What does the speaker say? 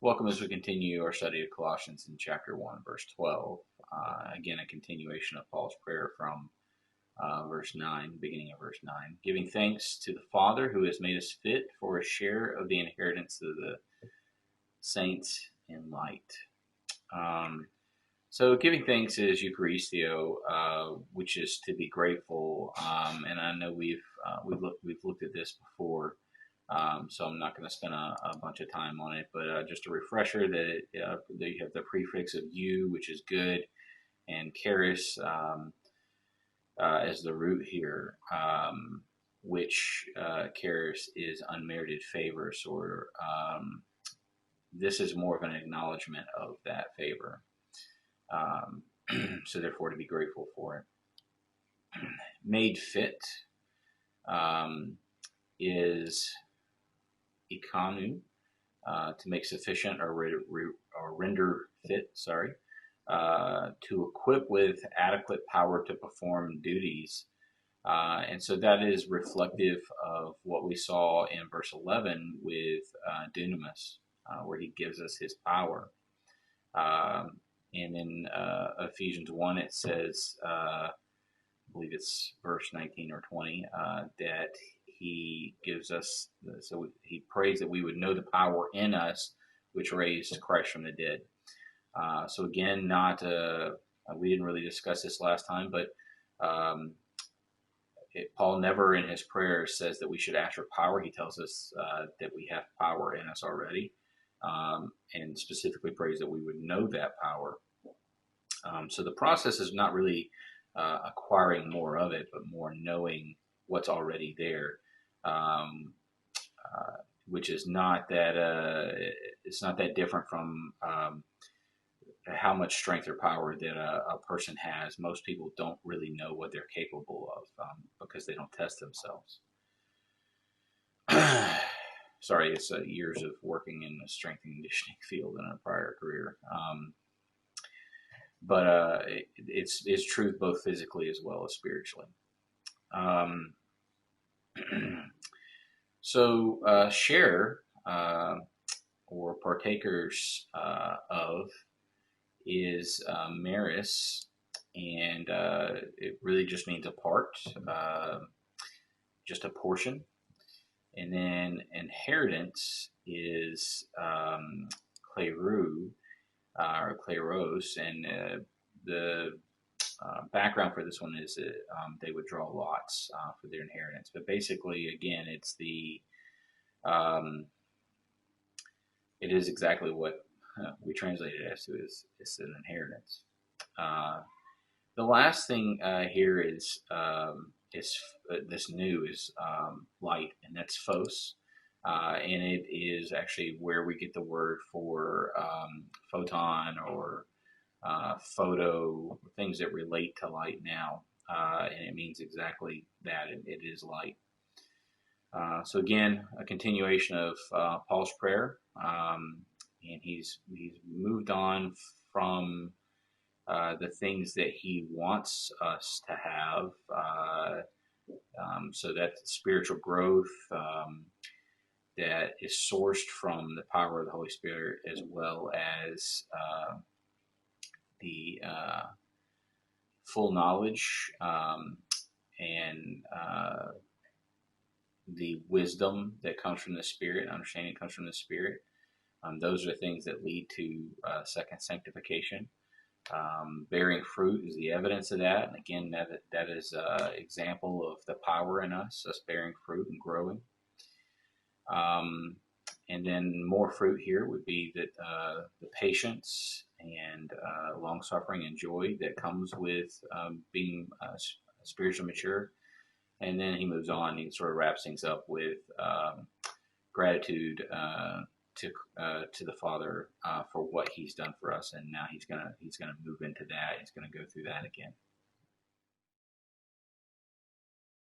Welcome as we continue our study of Colossians in chapter 1, verse 12. Again, a continuation of Paul's prayer from verse 9, beginning of verse 9. Giving thanks to the Father who has made us fit for a share of the inheritance of the saints in light. So giving thanks is Eucharistio, which is to be grateful. And I know we've looked at this before. So I'm not going to spend a bunch of time on it, but just a refresher that you have the prefix of "you," which is good, and charis as the root here, which charis is unmerited favors, or this is more of an acknowledgement of that favor. So therefore, to be grateful for it. Made fit is ikanu, to make sufficient or render fit, to equip with adequate power to perform duties. And so that is reflective of what we saw in verse 11 with dunamis, where he gives us his power. And in Ephesians 1, it says, I believe it's verse 19 or 20, that he gives us, so he prays that we would know the power in us which raised Christ from the dead. So again, we didn't really discuss this last time, but Paul never in his prayer says that we should ask for power. He tells us that we have power in us already, and specifically prays that we would know that power. So the process is not really acquiring more of it, but more knowing what's already there, which is not that it's not that different from how much strength or power that a person has. Most people don't really know what they're capable of because they don't test themselves. Sorry, it's years of working in the strength and conditioning field in a prior career. But it's truth both physically as well as spiritually. So share or partakers of is meris, and it really just means a part, just a portion. And then inheritance is kleru, or kleros, and the background for this one is that they would draw lots for their inheritance. But basically, again, it is exactly what we translate it as to is an inheritance. The last thing here is this new is light, and that's phos. And it is actually where we get the word for photon or photo, things that relate to light now. And it means exactly that. It is light. So again, a continuation of Paul's prayer, and he's moved on from the things that he wants us to have. So that's spiritual growth that is sourced from the power of the Holy Spirit, as well as the full knowledge and the wisdom that comes from the Spirit, understanding comes from the Spirit. Those are things that lead to second sanctification. Bearing fruit is the evidence of that. And again, that is an example of the power in us bearing fruit and growing. And then more fruit here would be that the patience and long suffering and joy that comes with being spiritually mature. And then he moves on. He sort of wraps things up with gratitude to the Father for what He's done for us, and now he's gonna move into that. He's gonna go through that again.